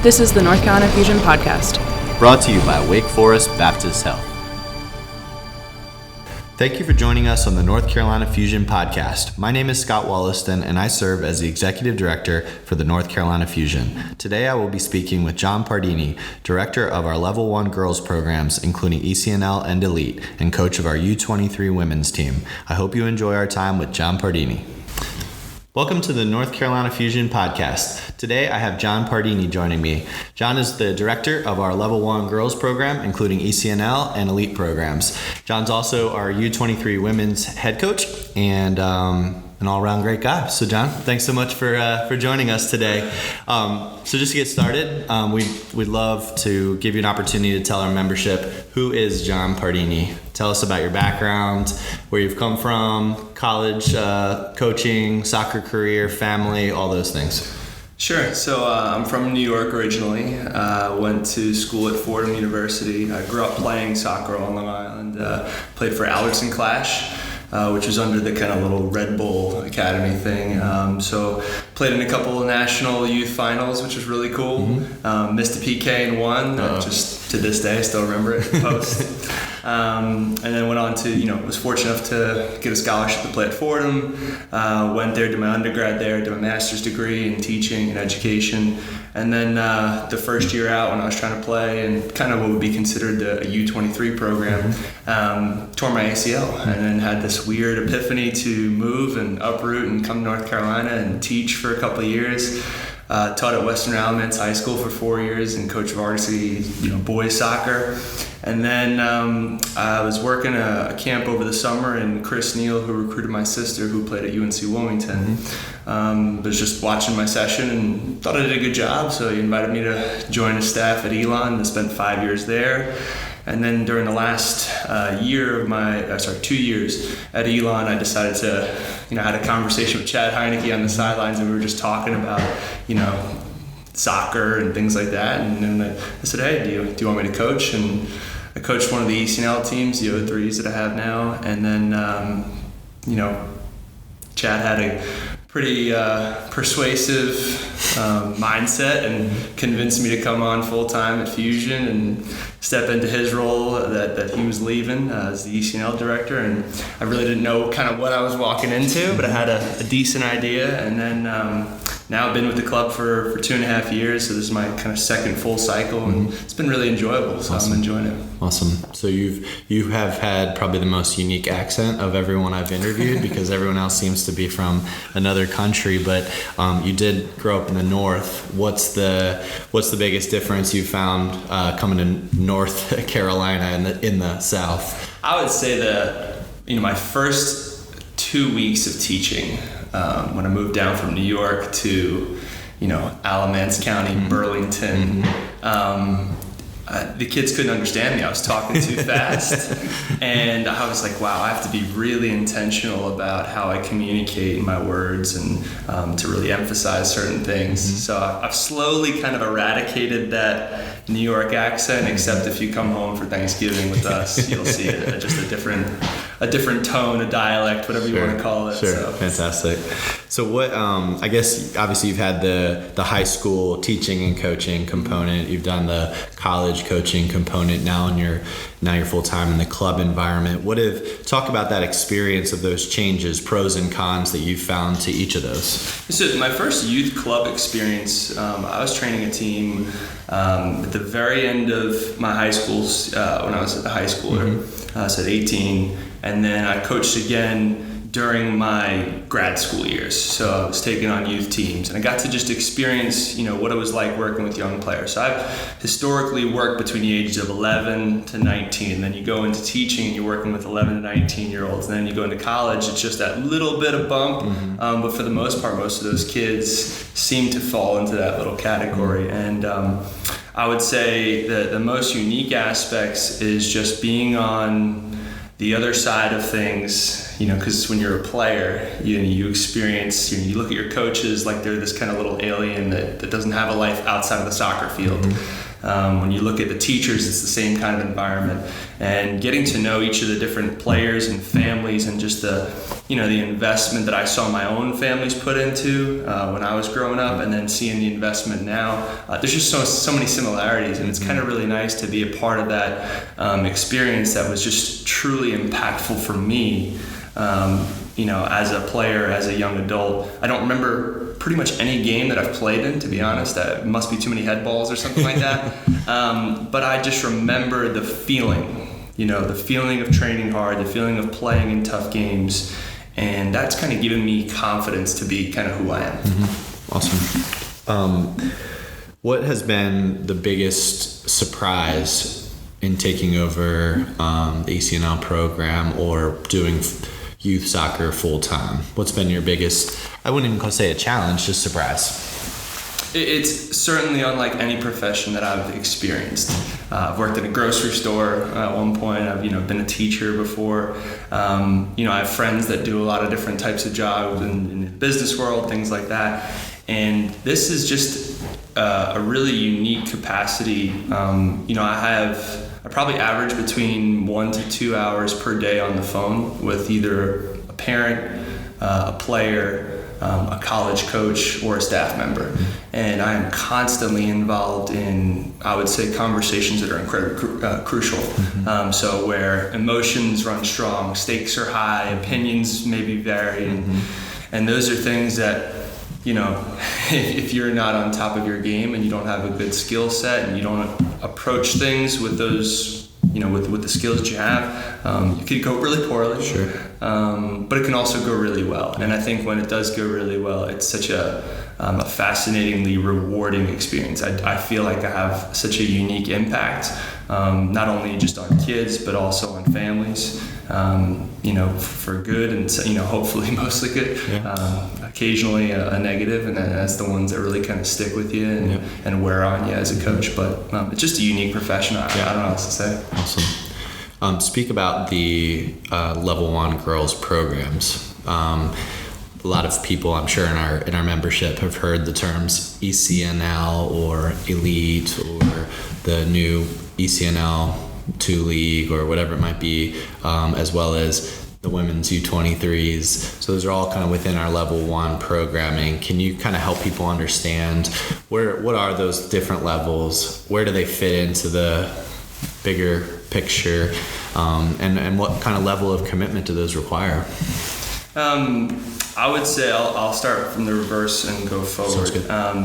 This is the North Carolina Fusion Podcast. Brought to you by Wake Forest Baptist Health. Thank you for joining us on the North Carolina Fusion Podcast. My name is Scott Wollaston, and I serve as the Executive Director for the North Carolina Fusion. Today I will be speaking with John Pardini, Director of our Level 1 girls programs, including ECNL and Elite, and coach of our U23 women's team. I hope you enjoy our time with John Pardini. Welcome to the North Carolina Fusion Podcast. Today I have John Pardini joining me. John is the director of our Level 1 girls program, including ECNL and Elite programs. John's also our U23 women's head coach and an all-around great guy. So John, thanks so much for joining us today. So just to get started, we'd love to give you an opportunity to tell our membership, who is John Pardini? Tell us about your background, where you've come from, college, coaching, soccer career, family, all those things. Sure. So I'm from New York originally. Went to school at Fordham University. I grew up playing soccer on Long Island. Played for Alderson Clash, which was under the kind of little Red Bull Academy thing. So played in a couple of national youth finals, which was really cool. Mm-hmm. Missed a PK and won. Just to this day, I still remember it post. And then went on to, was fortunate enough to get a scholarship to play at Fordham. Went there, did my undergrad there, did my master's degree in teaching and education. And then the first year out when I was trying to play and kind of what would be considered a U23 program, tore my ACL and then had this weird epiphany to move and uproot and come to North Carolina and teach for a couple of years. Taught at Western Alamance High School for 4 years and coached varsity, boys soccer. And then I was working a camp over the summer, and Chris Neal, who recruited my sister, who played at UNC Wilmington, was just watching my session and thought I did a good job. So he invited me to join his staff at Elon. I spent 5 years there. And then during the last 2 years at Elon, I decided to, had a conversation with Chad Heineke on the sidelines, and we were just talking about, soccer and things like that. And then I said, hey, do you want me to coach? And I coached one of the ECNL teams, the O3s that I have now. And then, Chad had a pretty persuasive mindset and convinced me to come on full-time at Fusion and step into his role that he was leaving as the ECNL director. And I really didn't know kind of what I was walking into, but I had a decent idea. And then now I've been with the club for 2.5 years, so this is my kind of second full cycle, and it's been really enjoyable, so awesome. I'm enjoying it. Awesome. So you have had probably the most unique accent of everyone I've interviewed because everyone else seems to be from another country, but you did grow up in the North. What's the biggest difference you found coming to North Carolina in the South? I would say that my first 2 weeks of teaching, when I moved down from New York to, Alamance County, Burlington, the kids couldn't understand me. I was talking too fast. And I was like, wow, I have to be really intentional about how I communicate in my words and to really emphasize certain things. So I've slowly kind of eradicated that New York accent, except if you come home for Thanksgiving with us, you'll see just a different tone, a dialect, whatever you want to call it. Sure, so. Fantastic. So what, I guess obviously you've had the high school teaching and coaching component, you've done the college coaching component, now you're full-time in the club environment. Talk about that experience of those changes, pros and cons that you've found to each of those. So my first youth club experience, I was training a team at the very end of my high school, when I was a high schooler, so at 18, and then I coached again during my grad school years. So I was taking on youth teams, and I got to just experience, what it was like working with young players. So I've historically worked between the ages of 11 to 19, and then you go into teaching and you're working with 11 to 19 year olds, and then you go into college, it's just that little bit of bump, but for the most part, most of those kids seem to fall into that little category. And I would say that the most unique aspects is just being on the other side of things, because when you're a player, you experience, you look at your coaches like they're this kind of little alien that doesn't have a life outside of the soccer field. When you look at the teachers, it's the same kind of environment. And getting to know each of the different players and families, and just the investment that I saw my own families put into when I was growing up, and then seeing the investment now, there's just so many similarities, and it's kind of really nice to be a part of that experience that was just truly impactful for me. As a player, as a young adult, I don't remember pretty much any game that I've played in, to be honest. It must be too many head balls or something like that. But I just remember the feeling of training hard, the feeling of playing in tough games. And that's kind of given me confidence to be kind of who I am. Mm-hmm. Awesome. What has been the biggest surprise in taking over the ECNL program or doing youth soccer full time? What's been your biggest, I wouldn't even say a challenge, just surprise? It's certainly unlike any profession that I've experienced. I've worked in a grocery store at one point. I've been a teacher before. I have friends that do a lot of different types of jobs in the business world, things like that. And this is just a really unique capacity. I probably average between 1 to 2 hours per day on the phone with either a parent, a player, a college coach, or a staff member. And I am constantly involved in, I would say, conversations that are incredibly crucial. Mm-hmm. So where emotions run strong, stakes are high, opinions maybe vary. And those are things that, if you're not on top of your game and you don't have a good skill set and you don't approach things with those, with the skills that you have, it could go really poorly. Sure. But it can also go really well. And I think when it does go really well, it's such a fascinatingly rewarding experience. I feel like I have such a unique impact, not only just on kids, but also on families, for good and, hopefully mostly good. Yeah. Occasionally a negative, and that's the ones that really kind of stick with you and wear on you as a coach. But it's just a unique profession. I don't know what else to say. Awesome. Speak about the Level 1 girls programs. A lot of people, I'm sure, in our membership have heard the terms ECNL or Elite or the new ECNL 2 League or whatever it might be, as well as the women's U23s. So those are all kind of within our Level 1 programming. Can you kind of help people understand what are those different levels? Where do they fit into the bigger picture? And what kind of level of commitment do those require? I would say I'll start from the reverse and go forward.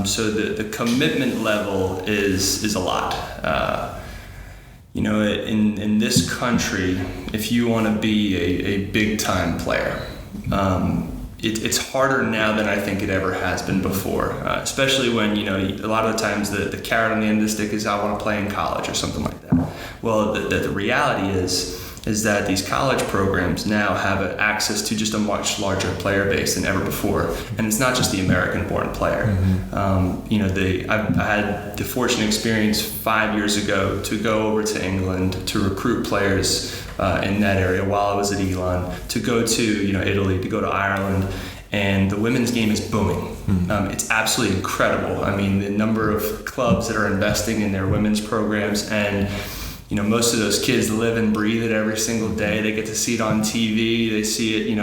So the commitment level is a lot. In this country, if you want to be a big time player, it's harder now than I think it ever has been before. Especially when a lot of the times the carrot on the end of the stick is I want to play in college or something like that. Well, the reality is that these college programs now have access to just a much larger player base than ever before, and it's not just the American-born player. Mm-hmm. I had the fortunate experience 5 years ago to go over to England to recruit players in that area while I was at Elon, to go to Italy, to go to Ireland, and the women's game is booming. Mm-hmm. It's absolutely incredible. I mean, the number of clubs that are investing in their women's programs, and most of those kids live and breathe it every single day. They get to see it on TV. They see it,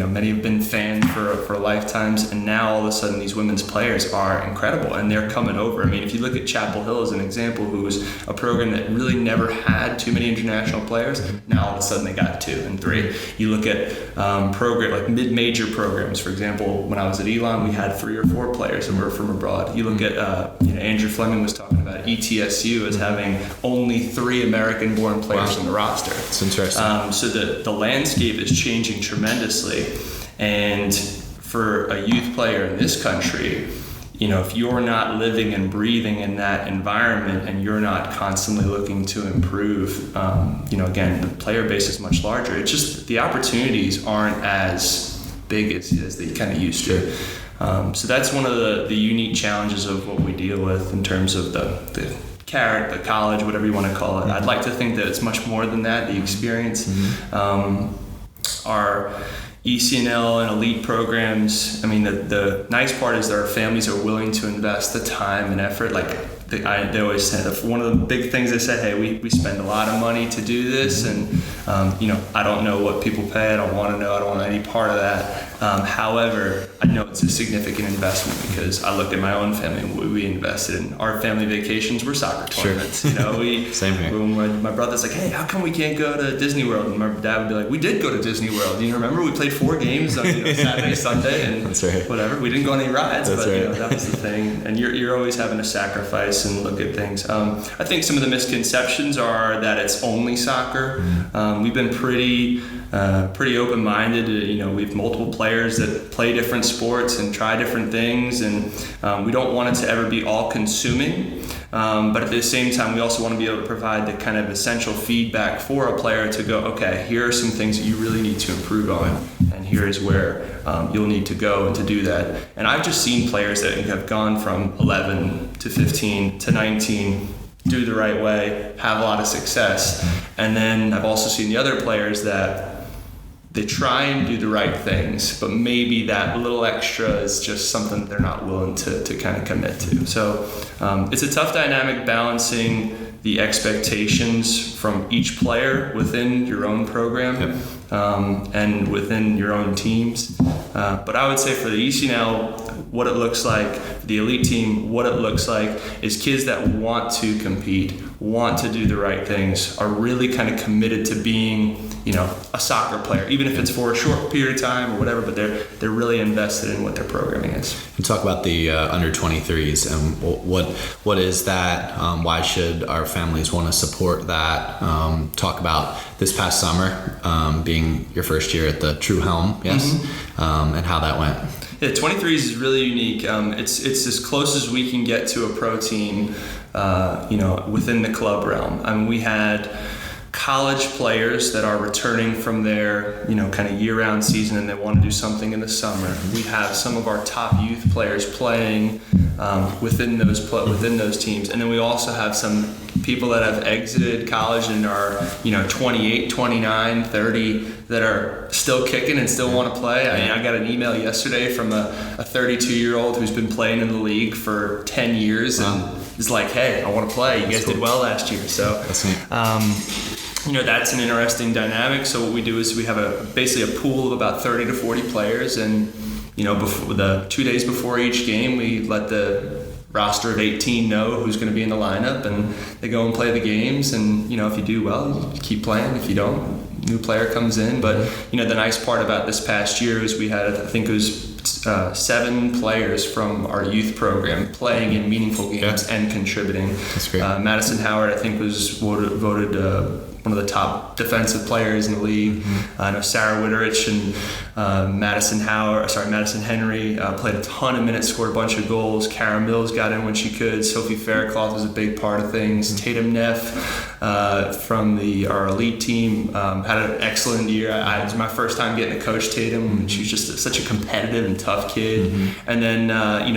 many have been fans for lifetimes. And now all of a sudden these women's players are incredible and they're coming over. I mean, if you look at Chapel Hill as an example, who was a program that really never had too many international players, now all of a sudden they got 2 and 3. You look at program like mid-major programs. For example, when I was at Elon, we had 3 or 4 players that were from abroad. You look at, Andrew Fleming was talking about ETSU as having only 3 American-born players on the roster. It's interesting. So the landscape is changing tremendously, and for a youth player in this country, if you're not living and breathing in that environment and you're not constantly looking to improve, again, the player base is much larger. It's just the opportunities aren't as big as they kind of used to. So that's one of the unique challenges of what we deal with in terms of the carrot, the college, whatever you want to call it. I'd like to think that it's much more than that, the experience. Mm-hmm. Our ECNL and elite programs, I mean, the nice part is that our families are willing to invest the time and effort. Like, they always say that one of the big things they say, hey, we spend a lot of money to do this, and I don't know what people pay. I don't want to know. I don't want any part of that. However, I know it's a significant investment because I looked at my own family and what we invested in. Our family vacations were soccer tournaments. Sure. Same here. When my brother's like, hey, how come we can't go to Disney World? And my dad would be like, we did go to Disney World. You remember? We played 4 games on Saturday, Sunday, and That's right. whatever. We didn't go on any rides, That's but right. that was the thing. And you're always having to sacrifice and look at things. I think some of the misconceptions are that it's only soccer. We've been pretty open-minded. We have multiple players that play different sports and try different things, and we don't want it to ever be all-consuming. But at the same time, we also want to be able to provide the kind of essential feedback for a player to go, okay, here are some things that you really need to improve on, and here is where you'll need to go and to do that. And I've just seen players that have gone from 11 to 15 to 19, do the right way, have a lot of success. And then I've also seen the other players that they try and do the right things, but maybe that little extra is just something they're not willing to kind of commit to. So it's a tough dynamic balancing the expectations from each player within your own program and within your own teams. But I would say for the ECNL, what it looks like, the elite team, what it looks like is kids that want to compete, want to do the right things, are really kind of committed to being, a soccer player, even if it's for a short period of time or whatever, but they're really invested in what their programming is. And talk about the under 23s and what is that? Why should our families want to support that? Talk about this past summer being your first year at the True Helm, yes, and how that went. Yeah, 23s is really unique. It's as close as we can get to a pro team, within the club realm. I mean, we had college players that are returning from their, kind of year-round season, and they want to do something in the summer. We have some of our top youth players playing within those teams, and then we also have some people that have exited college and are 28, 29, 30 that are still kicking and still want to play. I got an email yesterday from a 32-year-old who's been playing in the league for 10 years and is like, hey, I want to play. You guys did well last year. So that's neat. That's an interesting dynamic. So what we do is we have basically a pool of about 30 to 40 players, and before the 2 days before each game, we let the roster of 18 know who's going to be in the lineup, and they go and play the games. And if you do well, you keep playing. If you don't, new player comes in. But the nice part about this past year is we had, I think it was 7 players from our youth program playing in meaningful games and contributing. That's great. Madison Howard, I think, was voted one of the top defensive players in the league. I know Sarah Witterich and Madison Henry played a ton of minutes, scored a bunch of goals. Kara Mills got in when she could. Sophie Faircloth was a big part of things. Tatum Neff from our elite team had an excellent year. It was my first time getting to coach Tatum. She was just such a competitive and tough kid. And then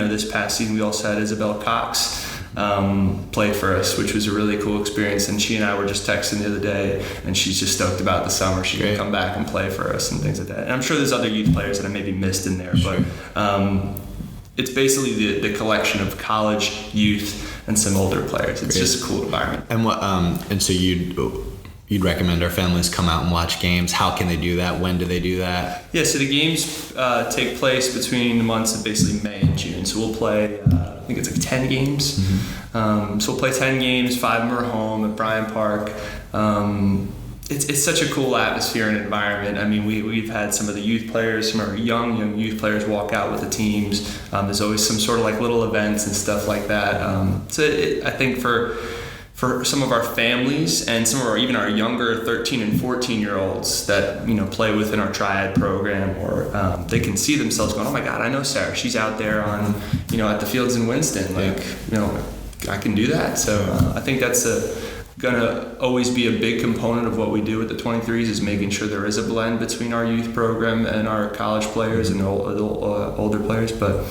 this past season we also had Isabel Cox played for us, which was a really cool experience. And she and I were just texting the other day, and she's just stoked about the summer. She can come back and play for us and things like that. And I'm sure there's other youth players that I maybe missed in there, but it's basically the collection of college, youth, and some older players. It's just a cool environment. And what? And so you'd recommend our families come out and watch games. How can they do that? When do they do that? Yeah, so the games take place between the months of basically May and June. So we'll play, I think it's like 10 games. So we'll play 10 games, 5 of them are home at Bryant Park. It's such a cool atmosphere and environment. I mean, we've had some of the youth players, some of our young youth players walk out with the teams. There's always some sort of like little events and stuff like that. I think for some of our families and some of even our younger 13 and 14 year olds that play within our triad program, or they can see themselves going, oh my God, I know Sarah, she's out there on at the fields in Winston, I can do that. So I think that's gonna always be a big component of what we do with the 23s is making sure there is a blend between our youth program and our college players and older players. But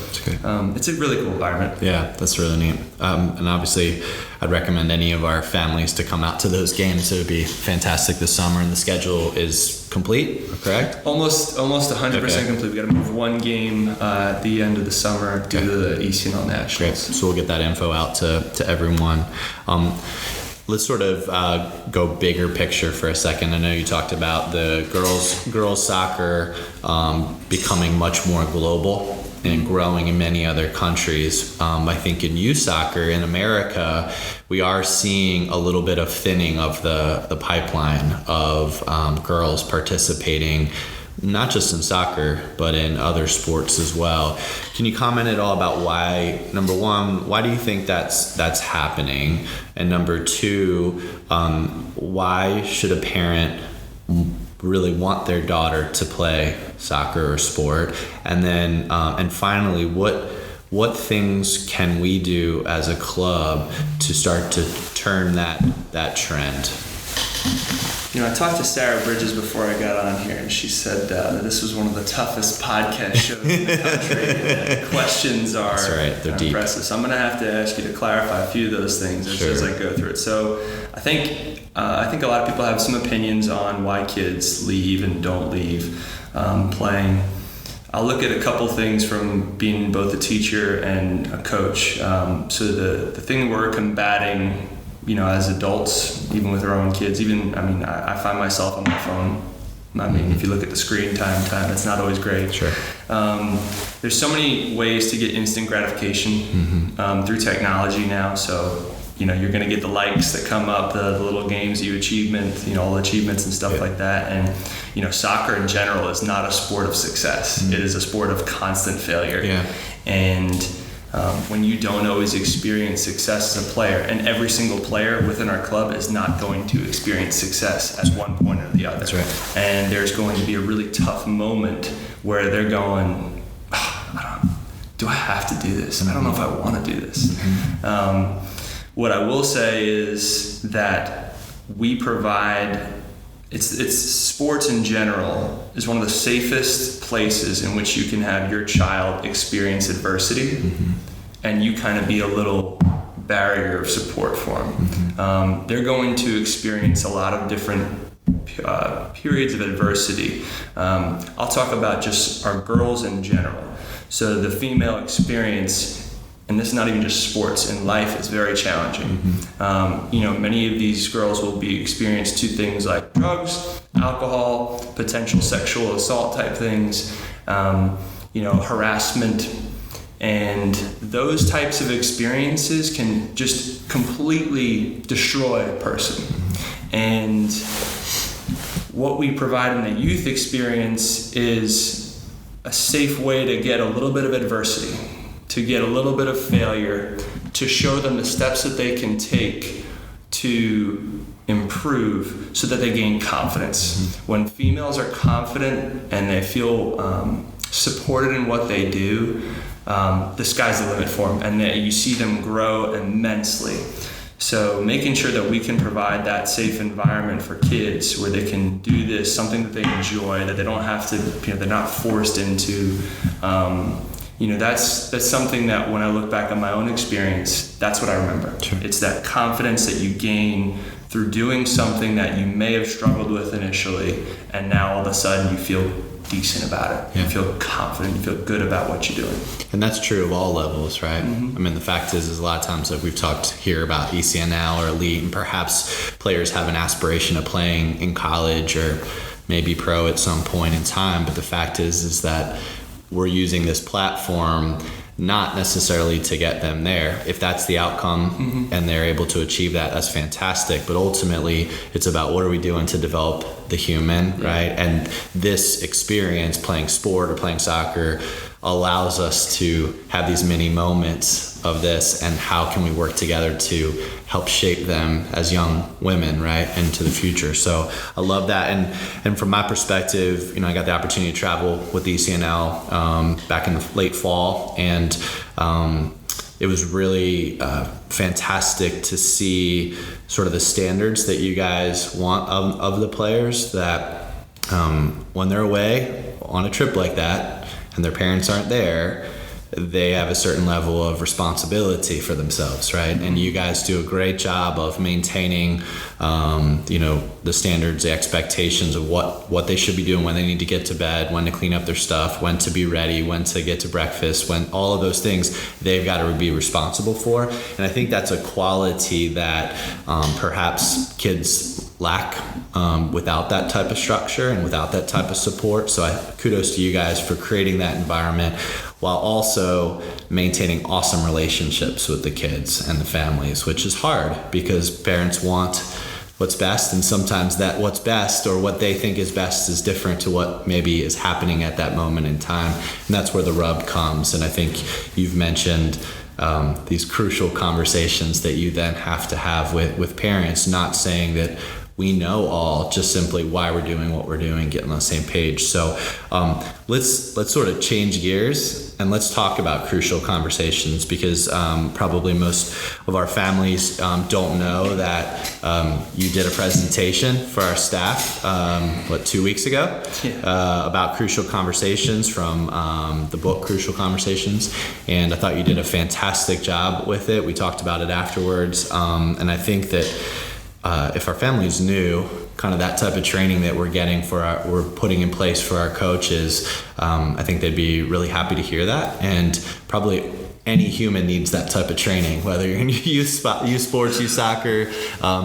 it's a really cool environment. Yeah, that's really neat. And obviously, I'd recommend any of our families to come out to those games. It would be fantastic this summer, and the schedule is complete, correct? Almost 100% complete. We got to move one game at the end of the summer due to the ECNL Nationals. Great. So we'll get that info out to everyone. Let's sort of go bigger picture for a second. I know you talked about the girls soccer becoming much more global and growing in many other countries. I think in youth soccer in America, we are seeing a little bit of thinning of the pipeline of girls participating, not just in soccer, but in other sports as well. Can you comment at all about why, number one, why do you think that's happening? And number two, why should a parent really want their daughter to play soccer or sport? And then, and finally, what things can we do as a club to start to turn that trend? I talked to Sarah Bridges before I got on here, and she said that this was one of the toughest podcast shows in the country. The questions are They're deep. Impressive. So I'm going to have to ask you to clarify a few of those things as I go through it. So I think a lot of people have some opinions on why kids leave and don't leave playing. I'll look at a couple things from being both a teacher and a coach. So the thing we're combating, as adults, even with our own kids, I find myself on my phone. If you look at the screen time, it's not always great. Sure. There's so many ways to get instant gratification through technology now. So, you're going to get the likes that come up, the little games you achievement, all achievements and stuff like that. And, soccer in general is not a sport of success. It is a sport of constant failure. Yeah. And when you don't always experience success as a player, and every single player within our club is not going to experience success at one point or the other. That's right. And there's going to be a really tough moment where they're going, do I have to do this? I don't know if I want to do this. What I will say is that we provide, it's sports in general is one of the safest places in which you can have your child experience adversity and you kind of be a little barrier of support for them. They're going to experience a lot of different periods of adversity. I'll talk about just our girls in general. So the female experience, and this is not even just sports, in life is very challenging. Many of these girls will be experienced to things like drugs, alcohol, potential sexual assault type things, harassment, and those types of experiences can just completely destroy a person. And what we provide in the youth experience is a safe way to get a little bit of adversity, to get a little bit of failure, to show them the steps that they can take to improve so that they gain confidence. When females are confident and they feel supported in what they do, the sky's the limit for them, and you see them grow immensely. So making sure that we can provide that safe environment for kids where they can do this, something that they enjoy, that they don't have to, they're not forced into. That's something that when I look back on my own experience, that's what I remember. Sure. It's that confidence that you gain through doing something that you may have struggled with initially, and now all of a sudden you feel decent about it. Yeah. You feel confident, you feel good about what you're doing. And that's true of all levels, right? The fact is a lot of times, like we've talked here about ECNL or elite, and perhaps players have an aspiration of playing in college or maybe pro at some point in time, but the fact is that we're using this platform not necessarily to get them there. If that's the outcome and they're able to achieve that, that's fantastic. But ultimately, it's about what are we doing to develop the human, right? And this experience, playing sport or playing soccer, allows us to have these mini moments of this, and how can we work together to help shape them as young women, right, into the future. So I love that. And from my perspective, I got the opportunity to travel with the ECNL back in the late fall, and it was really fantastic to see sort of the standards that you guys want of the players, that when they're away on a trip like that and their parents aren't there, they have a certain level of responsibility for themselves, right? And you guys do a great job of maintaining, the standards, the expectations of what they should be doing, when they need to get to bed, when to clean up their stuff, when to be ready, when to get to breakfast, when all of those things they've got to be responsible for. And I think that's a quality that perhaps kids lack without that type of structure and without that type of support. So kudos to you guys for creating that environment while also maintaining awesome relationships with the kids and the families, which is hard because parents want what's best, and sometimes that what's best or what they think is best is different to what maybe is happening at that moment in time. And that's where the rub comes. And I think you've mentioned these crucial conversations that you then have to have with parents, not saying that we know all, just simply why we're doing what we're doing, getting on the same page. So let's sort of change gears and let's talk about crucial conversations, because probably most of our families don't know that you did a presentation for our staff 2 weeks ago about crucial conversations from the book Crucial Conversations, and I thought you did a fantastic job with it. We talked about it afterwards, and I think that if our families knew kind of that type of training that we're putting in place for our coaches, I think they'd be really happy to hear that. And probably any human needs that type of training, whether you're in youth sports, youth soccer,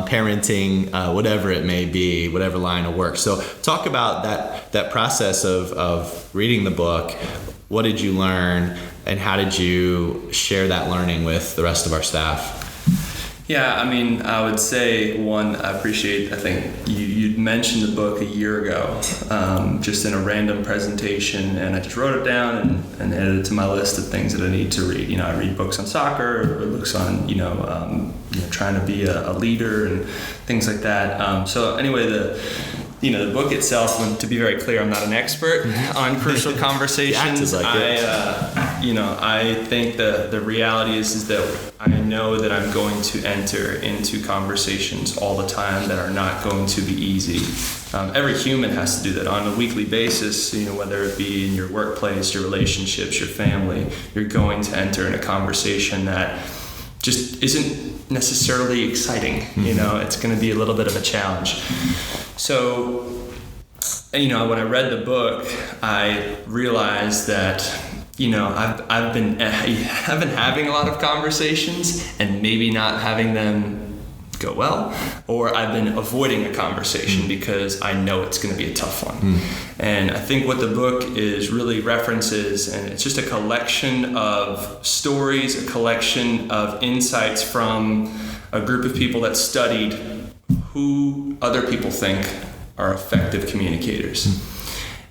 parenting, whatever it may be, whatever line of work. So talk about that process of reading the book. What did you learn, and how did you share that learning with the rest of our staff? Yeah, I mean, I would say, one, I think you'd mentioned the book a year ago, just in a random presentation, and I just wrote it down and added it to my list of things that I need to read. I read books on soccer, or books on, trying to be a leader and things like that. So anyway, the book itself, and to be very clear, I'm not an expert on crucial conversations. I think the reality is that I know that I'm going to enter into conversations all the time that are not going to be easy. Every human has to do that on a weekly basis, whether it be in your workplace, your relationships, your family. You're going to enter in a conversation that just isn't necessarily exciting. It's going to be a little bit of a challenge. So, when I read the book, I realized that I've been having a lot of conversations and maybe not having them go well, or I've been avoiding a conversation because I know it's going to be a tough one. And I think what the book is really references, and it's just a collection of stories, a collection of insights from a group of people that studied who other people think are effective communicators.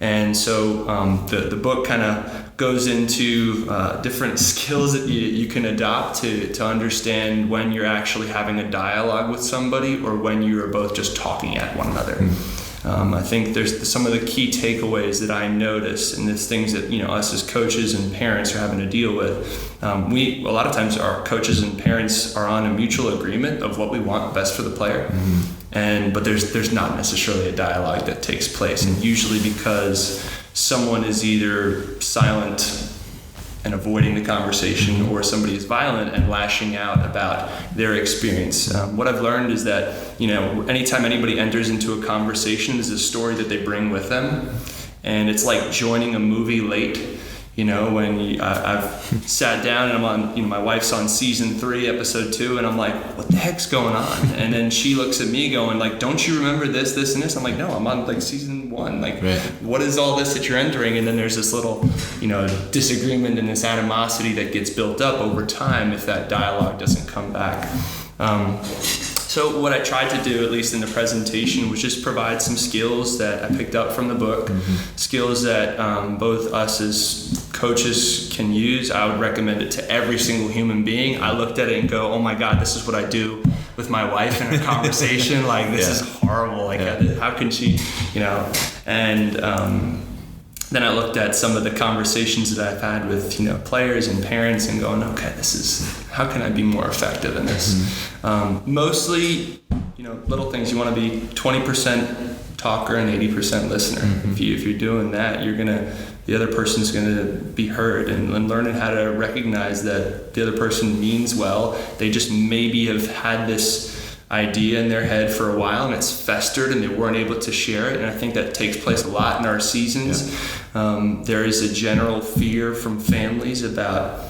And so the book kind of goes into different skills that you can adopt to understand when you're actually having a dialogue with somebody or when you are both just talking at one another. I think there's some of the key takeaways that I notice, and there's things that us as coaches and parents are having to deal with. A lot of times our coaches and parents are on a mutual agreement of what we want best for the player, but there's not necessarily a dialogue that takes place, and usually because someone is either silent and avoiding the conversation, or somebody is violent and lashing out about their experience. What I've learned is that, anytime anybody enters into a conversation, there's a story that they bring with them. And it's like joining a movie late. When I've sat down and I'm on, my wife's on season 3, episode 2, and I'm like, what the heck's going on? And then she looks at me going like, don't you remember this, this, and this? I'm like, no, I'm on like season 1. Like, right. What is all this that you're entering? And then there's this little, disagreement and this animosity that gets built up over time if that dialogue doesn't come back. So what I tried to do, at least in the presentation, was just provide some skills that I picked up from the book, skills that both us as coaches can use. I would recommend it to every single human being. I looked at it and go, oh my God, this is what I do with my wife in a conversation. Like, this is horrible. Like, how can she, then I looked at some of the conversations that I've had with players and parents and going, okay, how can I be more effective in this? Mostly, little things. You want to be 20% talker and 80% listener. If you're doing that, the other person's gonna be heard, and learning how to recognize that the other person means well. They just maybe have had this idea in their head for a while and it's festered and they weren't able to share it, and I think that takes place a lot in our seasons. There is a general fear from families about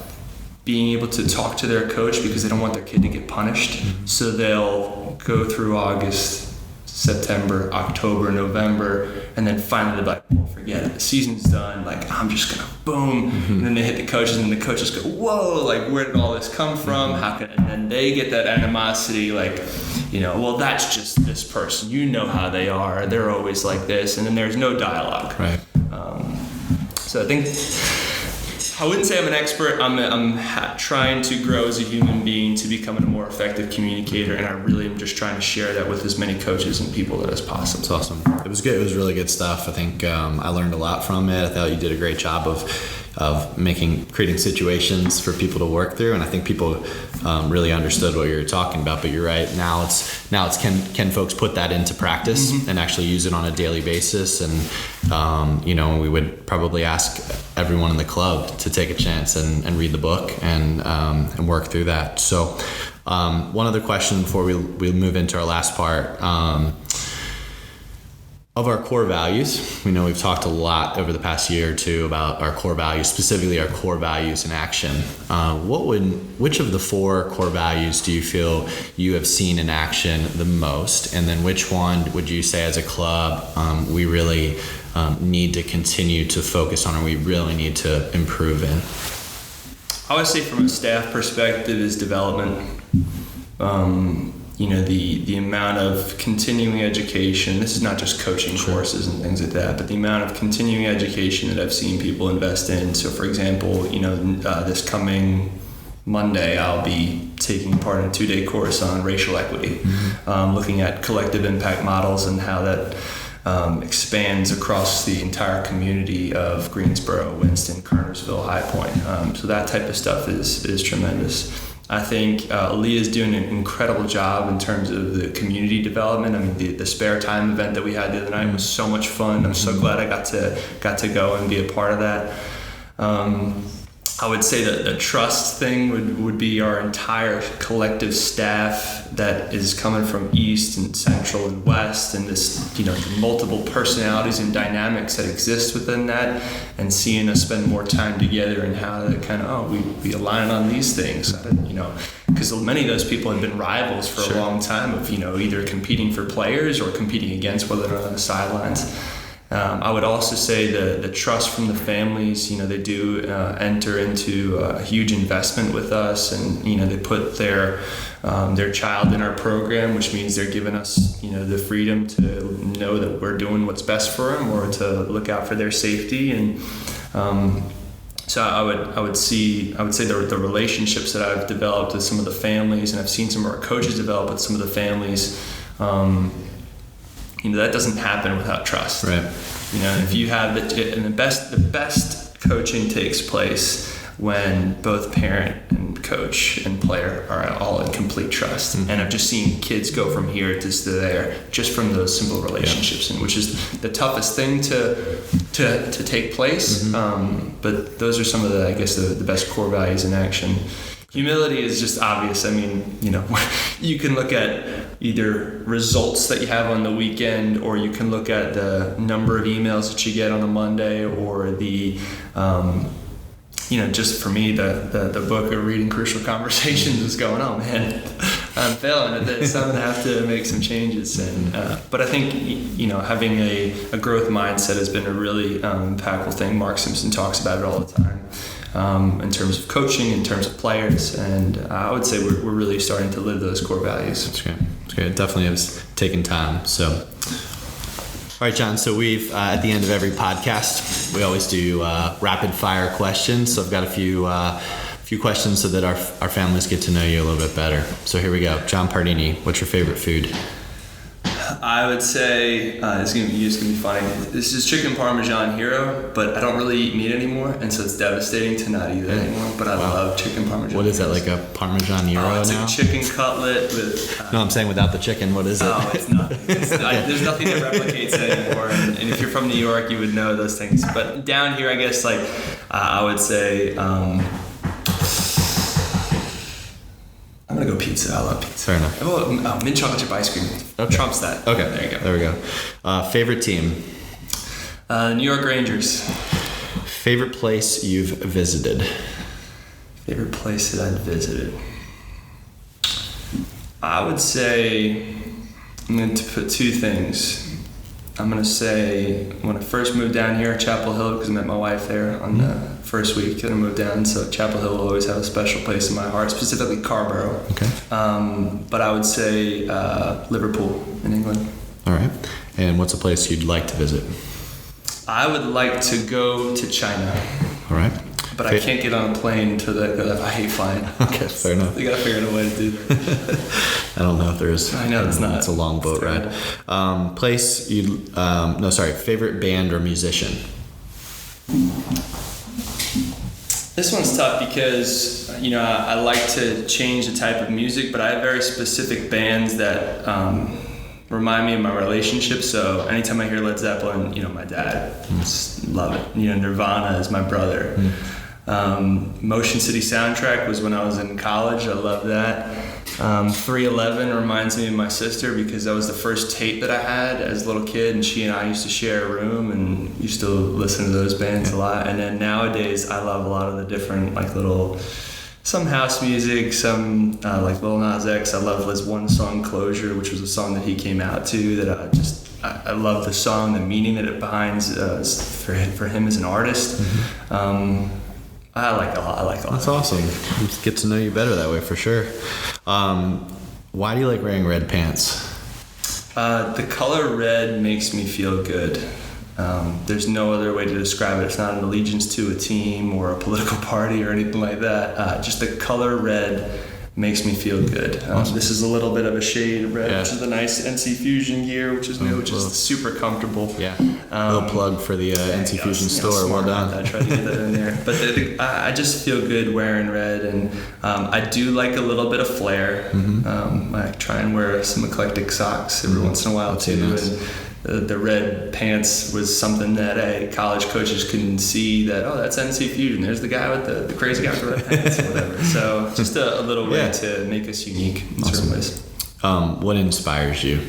being able to talk to their coach because they don't want their kid to get punished. So they'll go through August, September, October, November, and then finally they're like, forget it, the season's done, like I'm just gonna boom. And then they hit the coaches and the coaches go, whoa, like where did all this come from? And then they get that animosity, like, well, that's just this person, how they are, they're always like this, and then there's no dialogue. Right. So I think I wouldn't say I'm an expert. I'm trying to grow as a human being to become a more effective communicator, and I really am just trying to share that with as many coaches and people as possible. That's awesome. It was good. It was really good stuff. I think I learned a lot from it. I thought you did a great job of creating situations for people to work through, and I think people really understood what you were talking about. But you're right. Now it's can folks put that into practice and actually use it on a daily basis? And we would probably ask everyone in the club to take a chance and read the book and work through that. So one other question before we move into our last part. Of our core values, we know we've talked a lot over the past year or two about our core values, specifically our core values in action. Which of the 4 core values do you feel you have seen in action the most? And then which one would you say as a club we really need to continue to focus on, or we really need to improve in? I would say from a staff perspective is development. The amount of continuing education, this is not just coaching courses and things like that, but the amount of continuing education that I've seen people invest in. So for example, this coming Monday, I'll be taking part in a 2-day course on racial equity, looking at collective impact models and how that expands across the entire community of Greensboro, Winston, Kernersville, High Point. So that type of stuff is tremendous. I think Leah's doing an incredible job in terms of the community development. I mean, the spare time event that we had the other night was so much fun. I'm so glad I got to go and be a part of that. I would say that the trust thing would be our entire collective staff that is coming from East and Central and West, and this, the multiple personalities and dynamics that exist within that, and seeing us spend more time together and how to kind of, we align on these things, because many of those people have been rivals for a long time of, either competing for players or competing against one another on the sidelines. I would also say the trust from the families, they do enter into a huge investment with us, and they put their child in our program, which means they're giving us the freedom to know that we're doing what's best for them or to look out for their safety. And so I would say the relationships that I've developed with some of the families, and I've seen some of our coaches develop with some of the families. That doesn't happen without trust. Right. If you have the best coaching takes place when both parent and coach and player are all in complete trust. And I've just seen kids go from here to there just from those simple relationships, and which is the toughest thing to take place. But those are some of the best core values in action. Humility is just obvious. I mean, you can look at either results that you have on the weekend, or you can look at the number of emails that you get on a Monday, or the, just for me, the book of Reading Crucial Conversations is going, oh man, I'm failing at this. I'm gonna have to make some changes. And but I think having a growth mindset has been a really impactful thing. Mark Simpson talks about it all the time. In terms of coaching, in terms of players, and I would say we're really starting to live those core values. That's great. That's great. It definitely has taken time. So, all right, John. So we've at the end of every podcast, we always do rapid fire questions. So I've got a few questions so that our families get to know you a little bit better. So here we go. John Pardini, what's your favorite food? I would say it's gonna be funny. This is chicken parmesan hero, but I don't really eat meat anymore, and so it's devastating to not eat it anymore. But I love chicken parmesan. What is that, like a parmesan gyro it's now? It's a chicken cutlet with. No, I'm saying without the chicken. What is it? Oh, it's nothing. There's nothing that replicates it anymore. And if you're from New York, you would know those things. But down here, I guess I would say. I'm gonna go pizza. I love pizza. Fair enough. Oh, mint chocolate chip ice cream. Okay. Trumps that. Okay. There you go. There we go. Favorite team? New York Rangers. Favorite place you've visited? Favorite place that I've visited? I would say I'm going to put two things. I'm going to say when I first moved down here, Chapel Hill, because I met my wife there on the first week that I moved down. So Chapel Hill will always have a special place in my heart, specifically Carborough. Okay. But I would say Liverpool in England. All right. And what's a place you'd like to visit? I would like to go to China. All right. But I can't get on a plane until I hate flying. Okay, fair enough. You gotta figure out a way to do that. I don't know if there is. I know it's not. It's a long boat ride. Favorite band or musician? This one's tough because I like to change the type of music, but I have very specific bands that remind me of my relationship. So anytime I hear Led Zeppelin, my dad, just love it. Nirvana is my brother. Motion City Soundtrack was when I was in college. I love that. 311 reminds me of my sister because that was the first tape that I had as a little kid, and she and I used to share a room and used to listen to those bands a lot. And then nowadays I love a lot of the different some house music, some like Lil Nas X. I love his one song Closure, which was a song that he came out to that I love the song, the meaning that it behind for him as an artist. I like a lot. That's awesome. Let's get to know you better that way for sure. Why do you like wearing red pants? The color red makes me feel good. There's no other way to describe it. It's not an allegiance to a team or a political party or anything like that. Just the color red makes me feel good. Awesome. This is a little bit of a shade of red, which is the nice NC Fusion gear, which is new, which is super comfortable. Yeah. Little plug for the NC Fusion store. Well done. I tried to get that in there. But I just feel good wearing red, and I do like a little bit of flair. I try and wear some eclectic socks every once in a while too. Nice. And the red pants was something that college coaches couldn't see that, that's NC Fusion. There's the guy with the crazy guy with the red pants or whatever. So just a little way to make us unique in certain ways. What inspires you?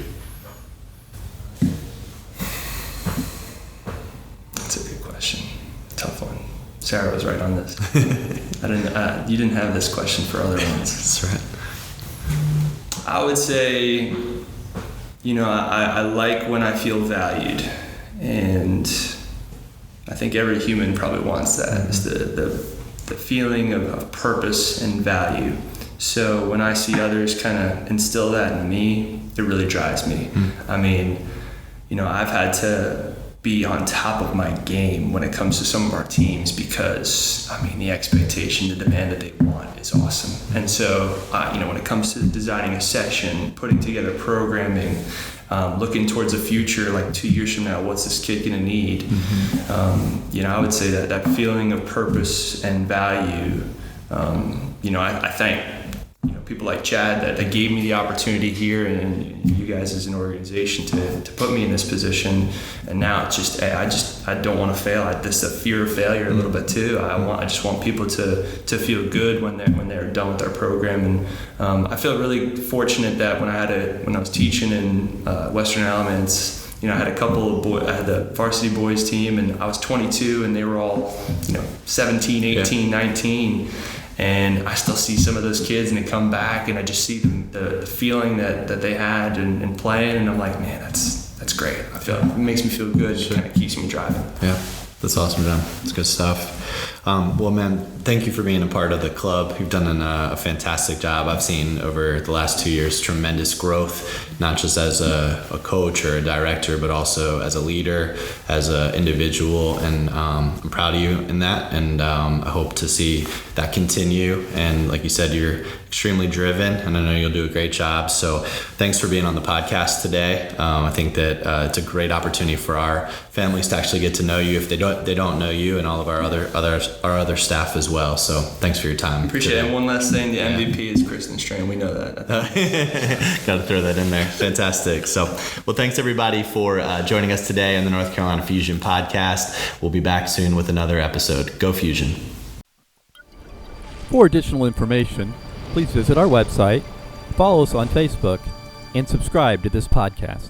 That's a good question. Tough one. Sarah was right on this. You didn't have this question for other ones. That's right. I would say, I like when I feel valued, and I think every human probably wants that. It's the feeling of purpose and value. So when I see others kind of instill that in me, it really drives me. I mean, I've had to be on top of my game when it comes to some of our teams because, the expectation, the demand that they want is awesome. And so, when it comes to designing a session, putting together programming, looking towards the future, like 2 years from now, what's this kid gonna need? I would say that feeling of purpose and value, I thank people like Chad that gave me the opportunity here, and you guys as an organization to put me in this position. And now it's just I don't want to fail. This is a fear of failure a little bit too. I just want people to feel good when they're done with our program. And I feel really fortunate that when I was teaching in Western Elements, I had a couple of I had the varsity boys team, and I was 22 and they were all 17, 18, 19. And I still see some of those kids, and they come back, and I just see the feeling that they had in playing, and I'm like, man, that's great. It makes me feel good. It kind of keeps me driving. Yeah, that's awesome, John. That's good stuff. Well, man, thank you for being a part of the club. You've done a fantastic job. I've seen over the last 2 years tremendous growth, not just as a coach or a director, but also as a leader, as an individual. And I'm proud of you in that. And I hope to see that continue. And like you said, you're extremely driven, and I know you'll do a great job. So thanks for being on the podcast today. I think that it's a great opportunity for our families to actually get to know you if they don't know you, and all of our other staff as well. So thanks for your time. Appreciate it. And one last thing, the MVP is Kristen Strain. We know that. Got to throw that in there. Fantastic. So, well, thanks everybody for joining us today on the North Carolina Fusion podcast. We'll be back soon with another episode. Go Fusion. For additional information, please visit our website, follow us on Facebook, and subscribe to this podcast.